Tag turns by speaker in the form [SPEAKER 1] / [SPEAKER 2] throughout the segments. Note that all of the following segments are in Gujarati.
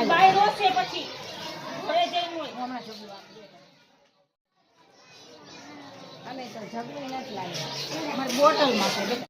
[SPEAKER 1] બાય રોસે પછી ઘરે જઈને હોય હમણાં ઝઘડું અમે તો ઝઘડું નથી લાગ્યા મારી બોટલમાં છે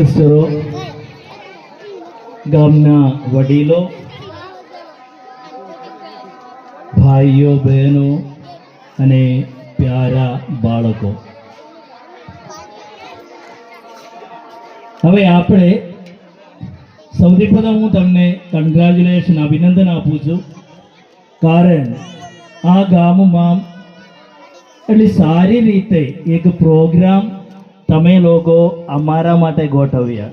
[SPEAKER 2] સિસ્ટરો, ગામના વડીલો, ભાઈઓ બહેનો અને પ્યારા બાળકો, હવે આપણે સૌથી પ્રથમ હું તમને કન્ગ્રેચ્યુલેશન અભિનંદન આપું છું, કારણ આ ગામમાં એટલી સારી રીતે એક પ્રોગ્રામ તમે લોકો અમારા માટે ગોઠવ્યા.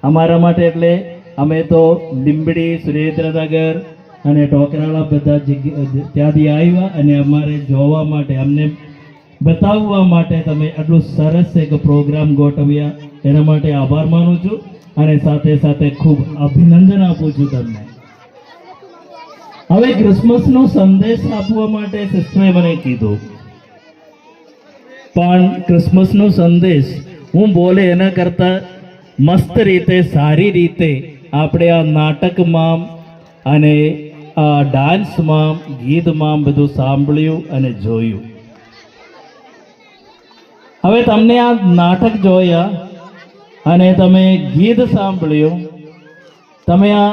[SPEAKER 2] અમારા માટે એટલે અમે તો લીંબડી, સુરેન્દ્રનગર અને ટોકરાળા બધા ત્યાંથી આવ્યા અને અમારે જોવા માટે, અમને બતાવવા માટે તમે આટલું સરસ એક પ્રોગ્રામ ગોઠવ્યા. એના માટે આભાર માનું છું અને સાથે સાથે ખૂબ અભિનંદન આપું છું તમને. હવે ક્રિસમસનો સંદેશ આપવા માટે સિસ્ટરે મને કીધું, પણ ક્રિસમસનો સંદેશ હું બોલે એના કરતાં મસ્ત રીતે, સારી રીતે આપણે આ નાટકમાં અને આ ડાન્સમાં, ગીતમાં બધું સાંભળ્યું અને જોયું. હવે તમને આ નાટક જોયા અને તમે ગીત સાંભળ્યું, તમે આ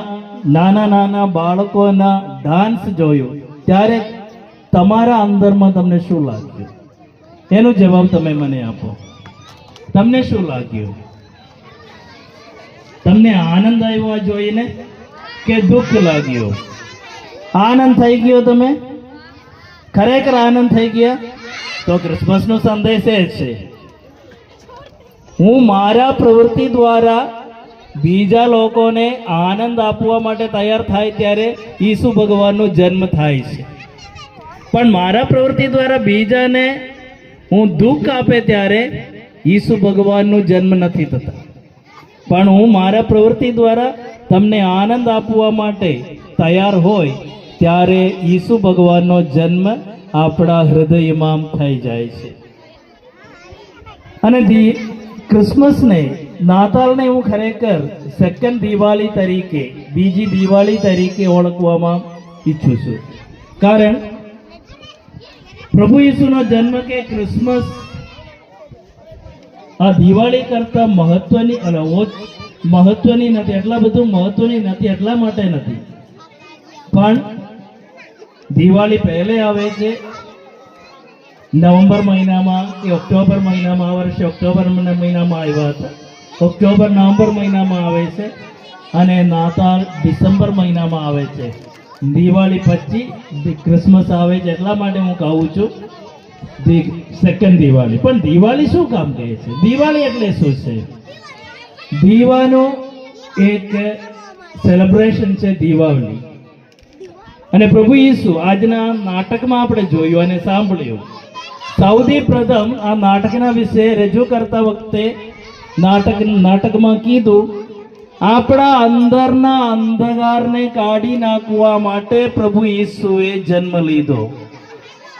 [SPEAKER 2] નાના નાના બાળકોના ડાન્સ જોયું, ત્યારે તમારા અંદરમાં તમને શું લાગ્યું? એનો જવાબ તમે મને આપો. તમને શું લાગ્યું? તમને આનંદ આવ્યો જોઈને કે દુઃખ લાગ્યું? આનંદ થઈ ગયો? તમે ખરેખર આનંદ થઈ ગયા? તો ક્રિસમસનો સંદેશ એ છે, હું મારા પ્રવૃત્તિ દ્વારા બીજા લોકોને આનંદ આપવા માટે તૈયાર થાય ત્યારે ઈસુ ભગવાનનો જન્મ થાય છે. પણ મારા પ્રવૃત્તિ દ્વારા બીજાને હું દુઃખ આપે ત્યારે ઈસુ ભગવાનનો જન્મ નથી થતા. પણ હું મારા પ્રવૃત્તિ દ્વારા તમને આનંદ આપવા માટે તૈયાર હોય ત્યારે ઈસુ ભગવાનનો જન્મ આપણા હૃદયમાં થઈ જાય છે. અને ક્રિસમસને, નાતાલને હું ખરેખર સેકન્ડ દિવાળી તરીકે, બીજી દિવાળી તરીકે ઓળખવામાં ઈચ્છું છું. કારણ પ્રભુ ઈસુનો જન્મ કે ક્રિસમસ આ દિવાળી કરતા મહત્વની નથી. એટલા બધું મહત્વની નથી, એટલા માટે નથી. પણ દિવાળી પહેલે આવે છે નવેમ્બર મહિનામાં કે ઓક્ટોબર મહિનામાં. આ વર્ષે ઓક્ટોબર મહિનામાં આવ્યા હતા. ઓક્ટોબર નવેમ્બર મહિનામાં આવે છે અને નાતાલ ડિસેમ્બર મહિનામાં આવે છે. દિવાળી પછી ક્રિસમસ આવે છે. એટલા માટે હું કહું છું સેકન્ડ દિવાળી. પણ દિવાળી શું કામ કહે છે? દિવાળી એટલે શું છે? દીવાનો એક સેલિબ્રેશન છે, દિવાળી. અને પ્રભુ ઈસુ આજના નાટકમાં આપણે જોયું અને સાંભળ્યું. સૌથી પ્રથમ આ નાટકના વિશે રજૂ કરતા વખતે નાટકમાં કીધું, આપણા અંદરના અંધકારને કાઢી નાખવા માટે પ્રભુ ઈસુએ જન્મ લીધો.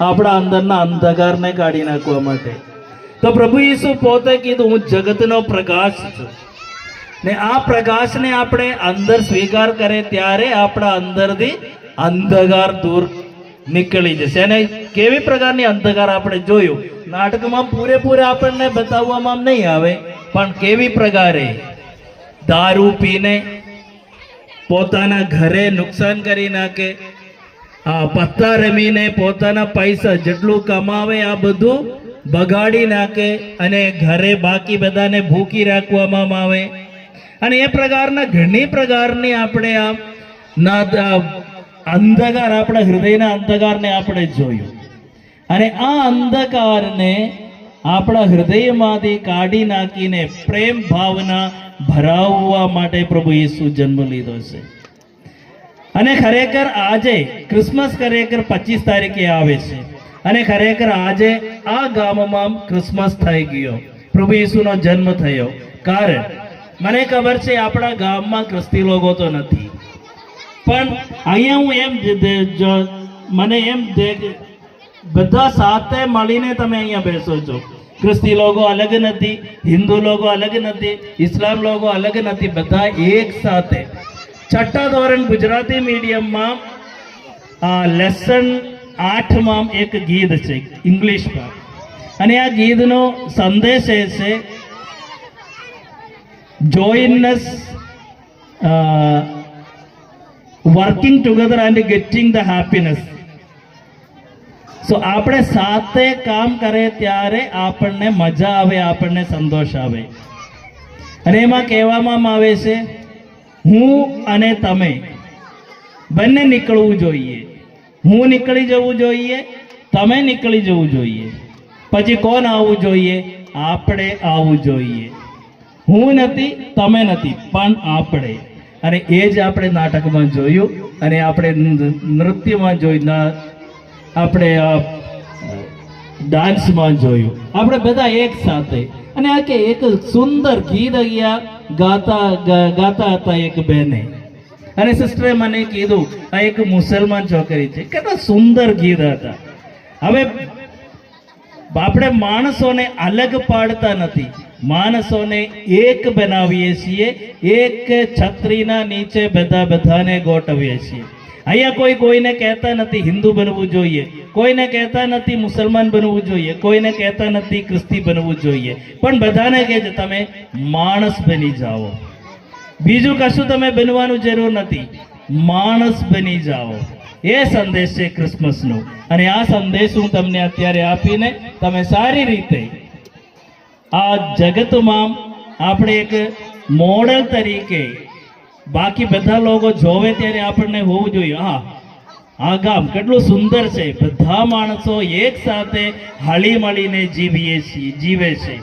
[SPEAKER 2] આપણા અંદરના અંધકારને કાઢી નાખવા માટે. તો પ્રભુ ઈસુ પોતે કીધું, હું જગતનો પ્રકાશ છું. ને આ પ્રકાશને આપણે અંદર સ્વીકાર કરે ત્યારે આપણા અંદરથી અંધકાર દૂર નીકળી જશે. અને કેવી પ્રકારની અંધકાર આપણે જોયું નાટકમાં, પૂરેપૂરે આપણને બતાવવામાં નહીં આવે, પણ કેવી પ્રકારે દારૂ પીને પોતાના ઘરે નુકસાન કરી નાખે, પત્તા રમીને પોતાના પૈસા જેટલું કમાવે આ બધું બગાડી નાખે અને ઘરે બાકી બધાને ભૂખી રાખવામાં આવે. અને એ પ્રકારના ઘણી પ્રકારની આપણે આ અંધકાર, આપણા હૃદયના અંધકારને આપણે જોયું. અને આ અંધકારને આપણા હૃદયમાંથી કાઢી નાખીને પ્રેમ ભાવના ભરાવવા માટે પ્રભુ ઈસુ જન્મ લીધો છે. અને ખરેખર આજે ક્રિસમસ ખરેખર 25 તારીખે આવે છે. અને ખરેખર આજે આ ગામમાં ક્રિસમસ થઈ ગયો, પ્રભુ ઈસુનો જન્મ થયો. કારણ મને ખબર છે આપણા ગામમાં ખ્રિસ્તી લોકો તો નથી, પણ અહીંયા હું બધા સાથે મળીને તમે અહીંયા બેસો છો. ખ્રિસ્તી લોકો અલગ નથી, હિન્દુ લોકો અલગ નથી, ઇસ્લામ લોકો અલગ નથી, બધા એક સાથે. છઠ્ઠા ધોરણ ગુજરાતી મીડિયમમાં લેસન 8માં એક ગીત છે ઇંગ્લિશમાં, અને આ ગીતનો સંદેશ એ છે, join us working together and getting the happiness. સો આપણે સાથે કામ કરે ત્યારે આપણને મજા આવે, આપણને સંતોષ આવે. અને એમાં કહેવામાં આવે છે હું અને તમે બંને નીકળવું જોઈએ. હું નીકળી જવું જોઈએ, તમે નીકળી જવું જોઈએ. પછી કોણ આવવું જોઈએ? આપણે આવવું જોઈએ. હું નથી, તમે નથી, પણ આપણે. અને એ જ આપણે નાટકમાં જોયું અને આપણે નૃત્યમાં જોયું, આપણે ડાન્સમાં જોયું. આપણે બધા એક સાથે અને આ કે એક સુંદર ગીત અહીંયા ગાતા હતા એક બહેને. અને સિસ્ટરે મને કીધું આ એક મુસલમાન છોકરી છે, કેટલા સુંદર ગીત હતા. હવે આપણે માણસોને અલગ પાડતા નથી, માણસોને એક બનાવીએ છીએ. એક છત્રીના નીચે બધાને ગોઠવીએ છીએ. અહીંયા કોઈને કહેતા નથી હિન્દુ બનવું જોઈએ, કોઈને કહેતા નથી મુસલમાન બનવું જોઈએ, કોઈને કહેતા નથી ખ્રિસ્તી બનવું જોઈએ, પણ બધાને કહે છે તમે માણસ બની જાઓ. બીજું કશું તમે બનવાનું જરૂર નથી, માણસ બની જાઓ. એ સંદેશ છે ક્રિસમસનો. અને આ સંદેશ હું તમને અત્યારે આપીને તમે સારી રીતે આ જગતમાં આપણે એક મોડલ તરીકે બાકી બધા લોકો જોવે ત્યારે આપણને હોવું જોઈએ હા આ ગામ કેટલું સુંદર છે, બધા માણસો એક સાથે હળી મળીને જીવે છે.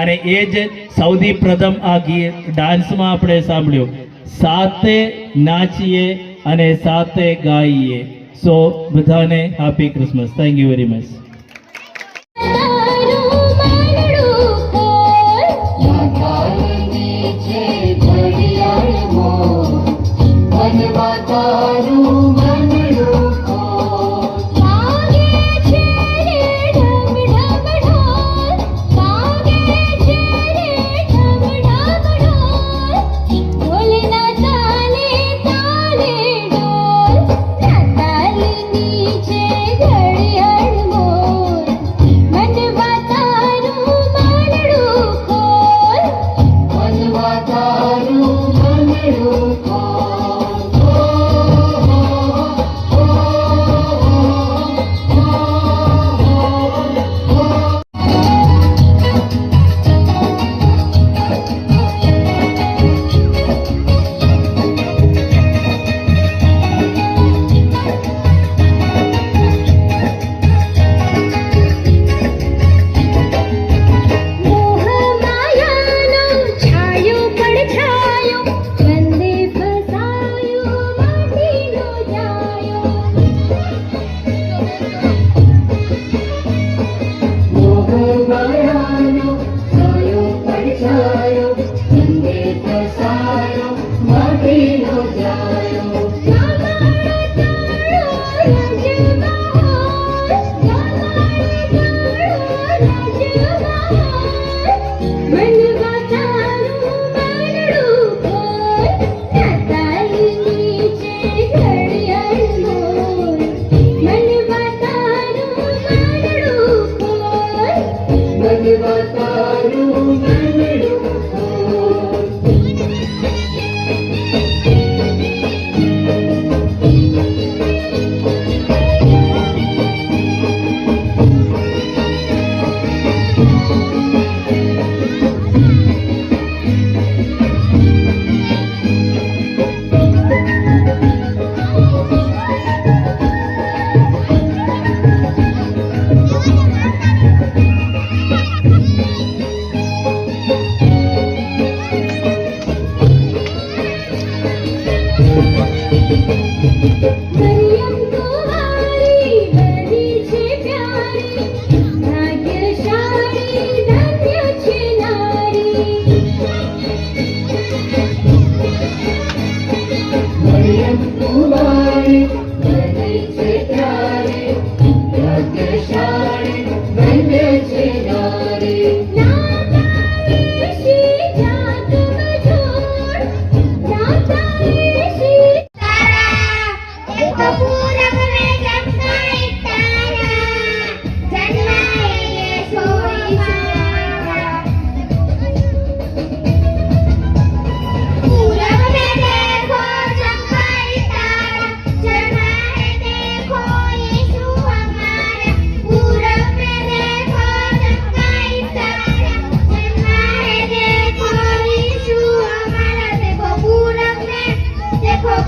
[SPEAKER 2] અને એ જ સૌથી પ્રથમ આ ગીત ડાન્સમાં આપણે સાંભળ્યું, સાથે નાચીએ અને સાથે ગાઈએ. સો બધાને happy Christmas. Thank you very much.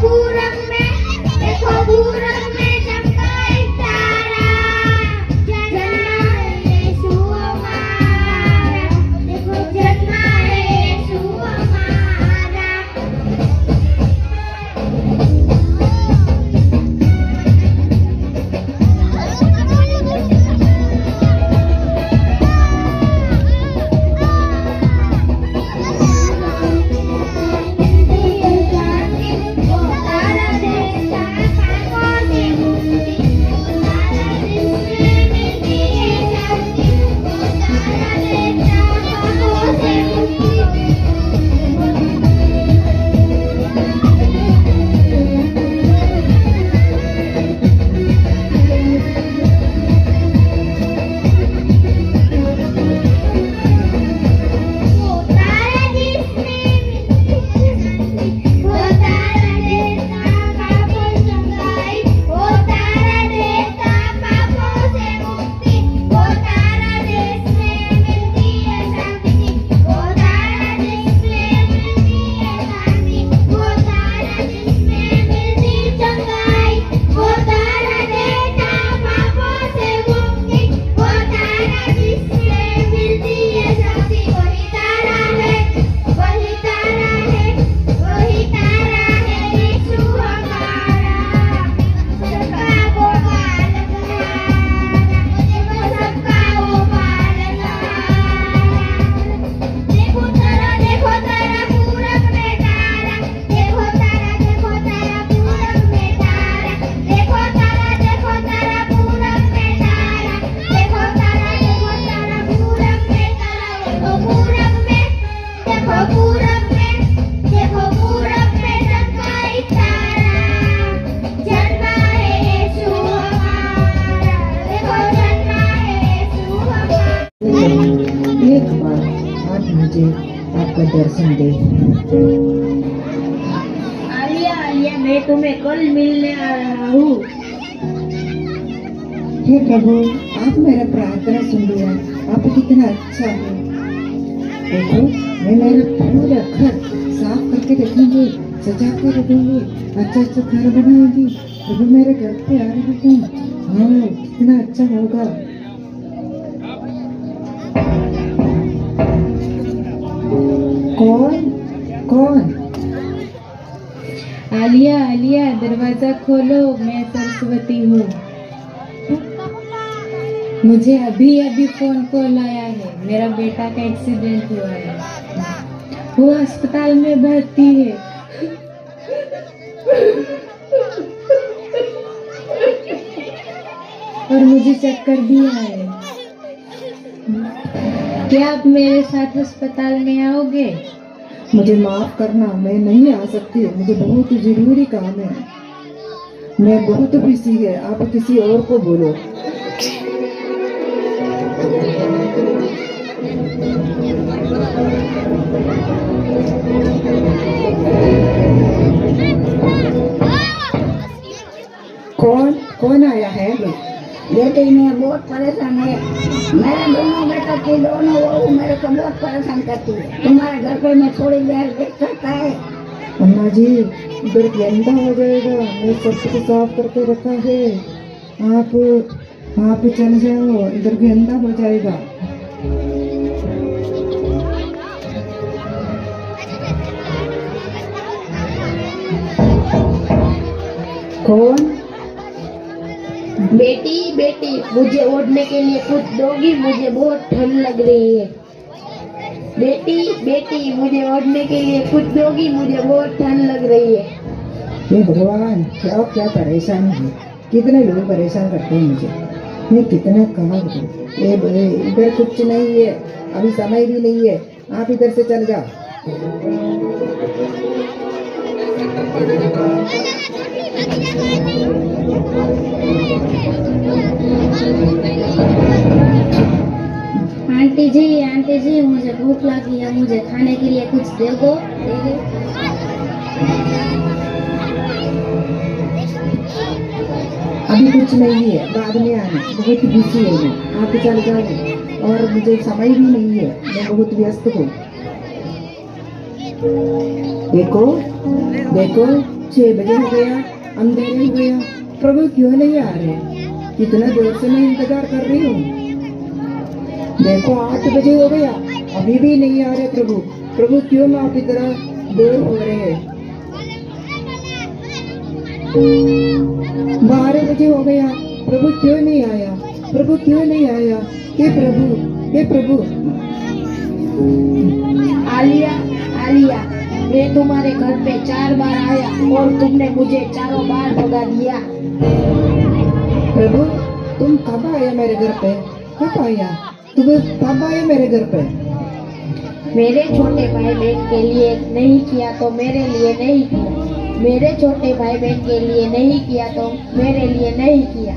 [SPEAKER 3] पूरब में, देखो पूरब में चमका एक तारा, जन्मा है यीशु हमारा, देखो जन्मा है यीशु हमारा।
[SPEAKER 4] एक बार आप मुझे आपका दर्शन दे।
[SPEAKER 1] आलिया आलिया, मैं तुम्हें कल मिलने आ रहा हूँ।
[SPEAKER 4] हे प्रभु, आप मेरा प्रार्थना सुन लिया। आप कितना अच्छा है। देखो, मैं मेरा पूरा घर साफ करके रखूंगी, सजा कर रखूंगी, अच्छा अच्छा घर बनाऊंगी। प्रभु मेरे घर पे आ रही तुम। हाँ, कितना अच्छा होगा। कौन कौन?
[SPEAKER 5] आलिया आलिया, दरवाजा खोलो, मैं सरस्वती हूँ। मुझे अभी अभी फोन कॉल आया है, मेरा बेटा का एक्सीडेंट हुआ है, वो अस्पताल में भर्ती है। और मुझे चक्कर भी आए। क्या आप मेरे साथ अस्पताल में आओगे?
[SPEAKER 4] मुझे माफ करना, मैं नहीं आ सकती। मुझे बहुत जरूरी काम है। मैं बहुत बिजी है। आप किसी और को बोलो। कौन कौन आया है?
[SPEAKER 1] बेटी मैं बहुत परेशान है। मेरे दोनों बेटा की दोनों बहू मेरे को बहुत परेशान करती है। तुम्हारे घर पे मैं थोड़ी देर देख सकता है?
[SPEAKER 4] अम्मा जी, इधर गंदा हो जाएगा। मैं सब कुछ साफ करके रखा है। आप चल जाओ, इधर गंदा हो जाएगा। कौन?
[SPEAKER 5] बेटी बेटी, मुझे ओढ़ने के लिए कुछ दोगी? मुझे बहुत ठंड लग रही है। बेटी बेटी, मुझे ओढ़ने के लिए कुछ दोगी? मुझे बहुत ठंड लग रही है।
[SPEAKER 4] हे भगवान, क्या क्या परेशानी है। कितने लोग परेशान करते हैं मुझे। मैं कितना काम करूं। इधर कुछ नहीं है, अभी समय भी नहीं है। आप इधर से चल जाओ।
[SPEAKER 5] आंटी जी, मुझे भूख लगी है, मुझे खाने के लिए कुछ दे दो।
[SPEAKER 4] अभी कुछ नहीं है, बाद में आना। बहुत बिजी है मैं। आप चल जाओ। और मुझे समय भी नहीं है, मैं बहुत व्यस्त हूँ। देखो देखो, 6 बजे हो गया, अंधेरे हो गया, प्रभु क्यों नहीं आ रहे? कितना देर से मैं इंतजार कर रही हूँ। देखो 8 बजे हो गया, अभी भी नहीं आ रहे प्रभु। प्रभु क्यों आपकी तरह देर हो रहे हैं? 12 बजे हो गया, प्रभु क्यों नहीं आया? प्रभु क्यों नहीं आया? हे प्रभु, हे प्रभु।
[SPEAKER 5] आलिया, आलिया, मैं तुम्हारे घर पे 4 बार आया और तुमने मुझे चारों बार भगा दिया।
[SPEAKER 4] प्रभु तुम कब आए मेरे घर पे? कब आया? तुम कब आए मेरे घर पे?
[SPEAKER 5] मेरे छोटे भाई बहन के लिए नहीं किया तो मेरे लिए नहीं किया, मेरे छोटे भाई बहन के लिए नहीं किया तो मेरे लिए नहीं किया।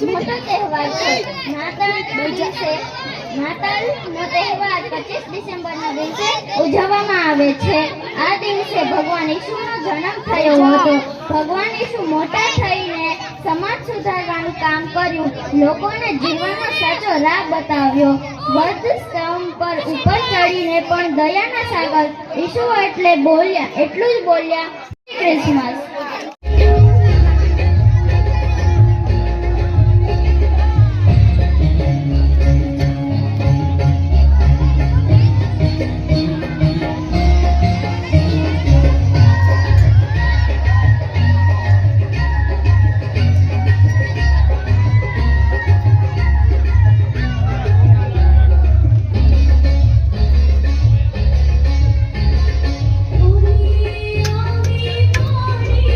[SPEAKER 3] મોટો તહેવાર છે. નાતાલનો તહેવાર 25 ડિસેમ્બરના દિવસે ઉજવવામાં આવે છે. આ દિવસે ભગવાન ઈસુનો જન્મ થયો હતો. ભગવાન ઈસુ મોટા થઈને સમાજ સુધારવાનું કામ કર્યું, લોકોને જીવનનો સાચો રાહ બતાવ્યો. વધ સ્તંભ પર ઉપર ચડીને પણ દયાના સાગર ઈસુ એટલું જ બોલ્યા, ક્રિસમસ.
[SPEAKER 6] Holy, holy, holy.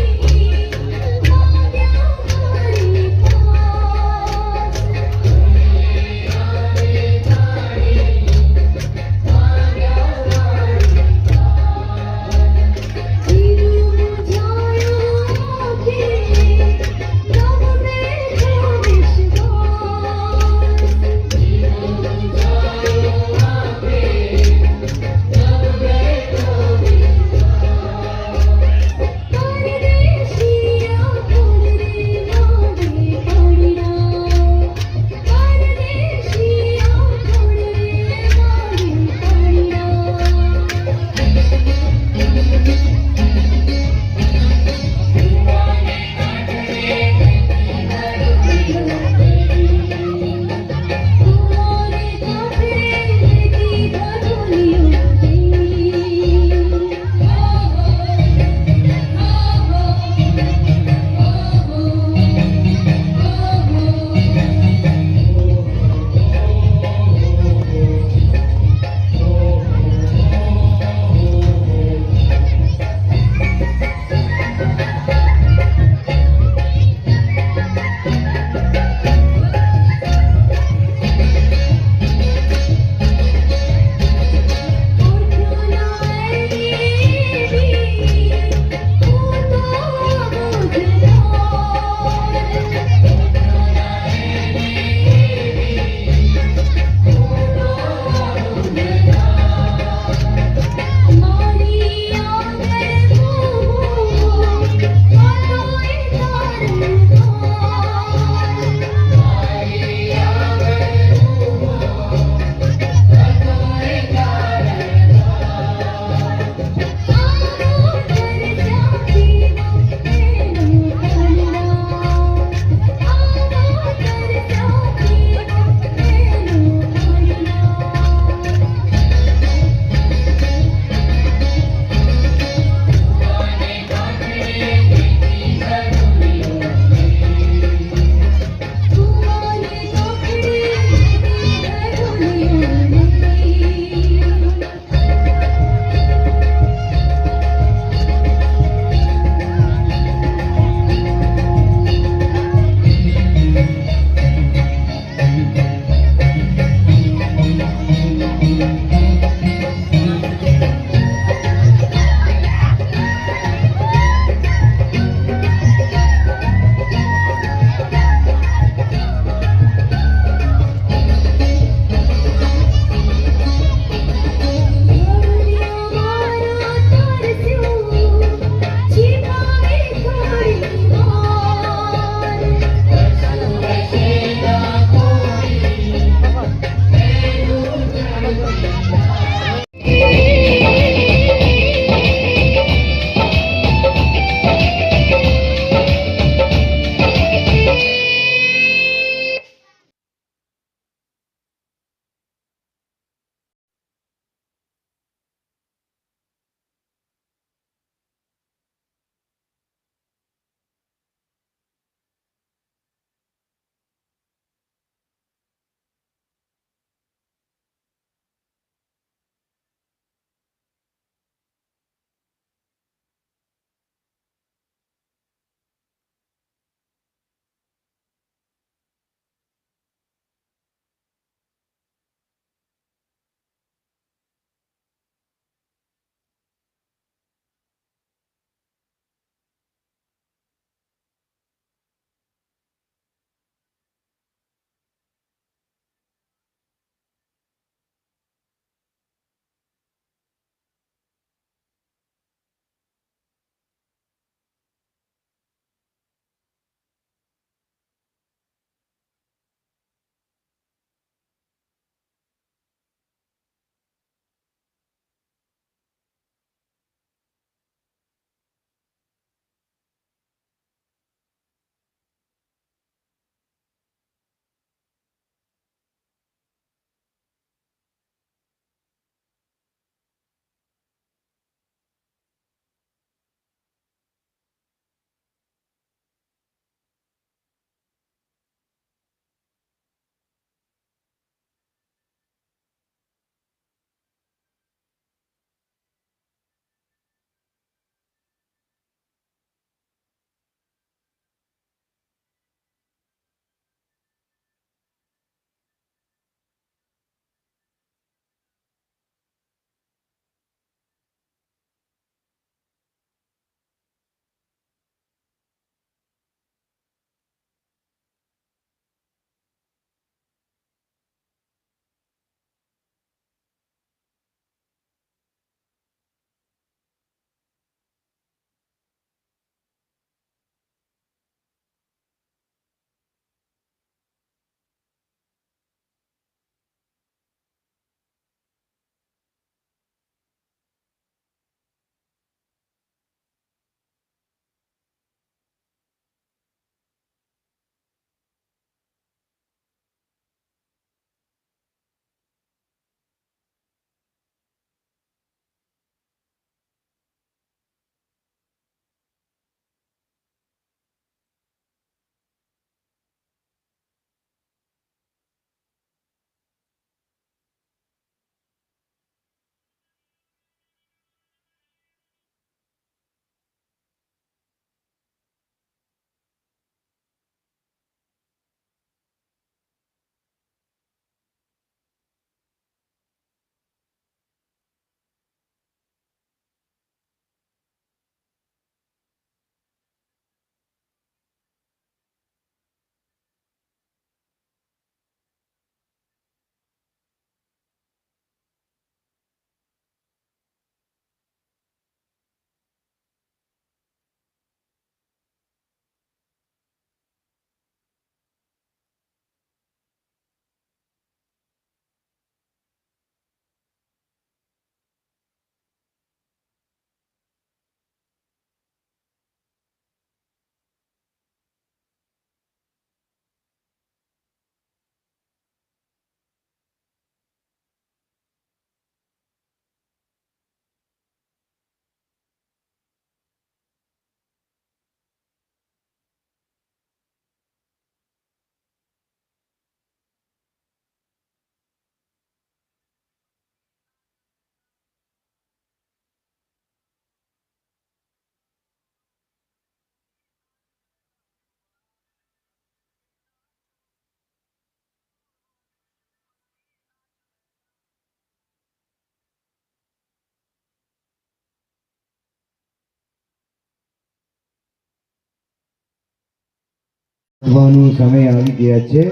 [SPEAKER 6] કરવાનો સમય આવી ગયા છે.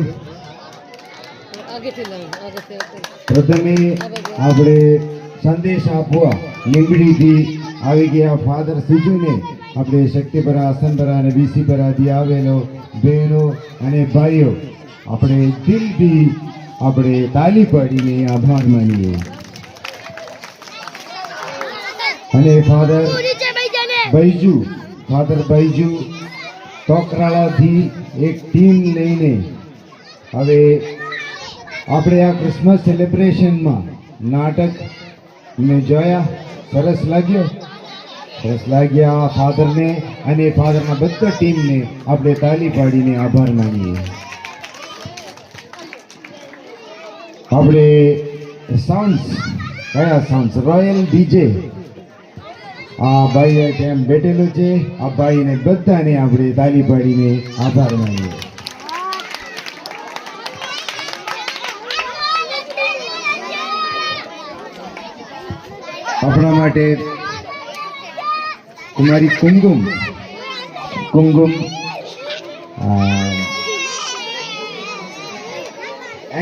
[SPEAKER 6] પ્રથમે આપણે સંદેશ આપવા લીંબડીથી આવી ગયા ફાધર સિજુને આપણે શક્તિપરા, આસનપરા અને વીસીપરાથી આવેલો બહેનો અને ભાઈઓ આપણે દિલથી આપણે તાલી પાડીને આભાર માનીએ. અને ફાધર ભાઈજુ તોકરાળાથી એક ટીમ લઈને હવે આપણે આ ક્રિસમસ સેલિબ્રેશનમાં નાટક મેં જોયા. સરસ લાગ્યા ફાધરને અને ફાધરના બધા ટીમને આપણે તાલી પાડીને આભાર માનીએ. આપણે સાઉન્ડ્સ કયા સાઉન્ડ્સ? રોયલ ડીજે આ ભાઈ કેમ બેઠેલો છે. આ ભાઈને બધાને આપણે તાલી પાડીને આભાર માનીએ. આપણા માટે કુમારી કુમકુમ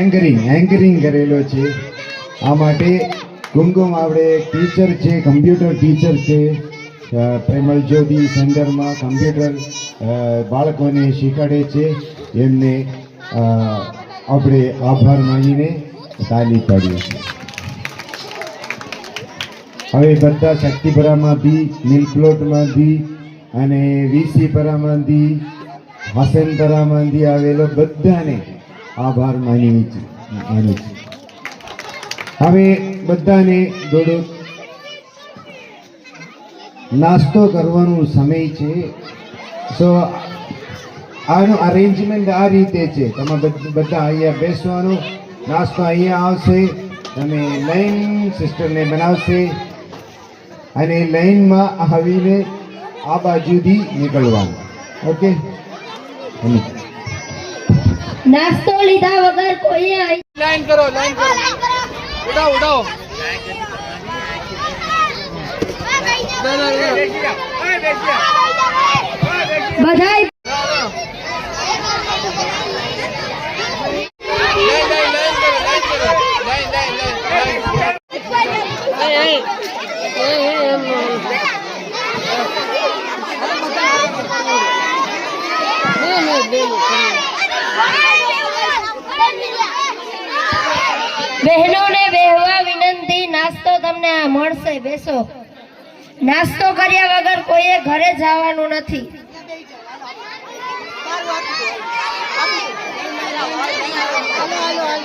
[SPEAKER 6] એન્કરિંગ કરેલો છે. આ માટે કુમકુમ આપણે ટીચર છે, કમ્પ્યુટર ટીચર છે. પ્રેમલ જ્યોતિ સેન્ટરમાં કમ્પ્યુટર બાળકોને શીખવાડે છે. એમને આપણે આભાર માનીને તાલી પાડીએ છીએ. હવે બધા શક્તિપરામાંથી, મિલપ્લોટમાંથી અને વીસીપરામાંથી, હસનપરામાંથી આવેલો બધાને આભાર માનીએ છીએ. હવે બધાને થોડો નાસ્તો કરવાનો સમય છે. સો આનું અરેન્જમેન્ટ આ રીતે છે. તમે બધા અહીંયા બેસવાનું, નાસ્તો અહીંયા આવશે, તમે લાઈન સિસ્ટરને બનાવશે અને લાઈનમાં આવીને આ બાજુથી નીકળવાનું. ઓકે,
[SPEAKER 3] નાસ્તો લીધા વગર કોઈ
[SPEAKER 7] લાઈન કરો. ઉડાવો.
[SPEAKER 3] બધાય બહેનોને બેહવા વિનંતી. નાસ્તો તમને મળશે, બેસો. નાસ્તો કર્યા વગર કોઈએ ઘરે જવાનું નથી.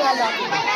[SPEAKER 7] હાલો.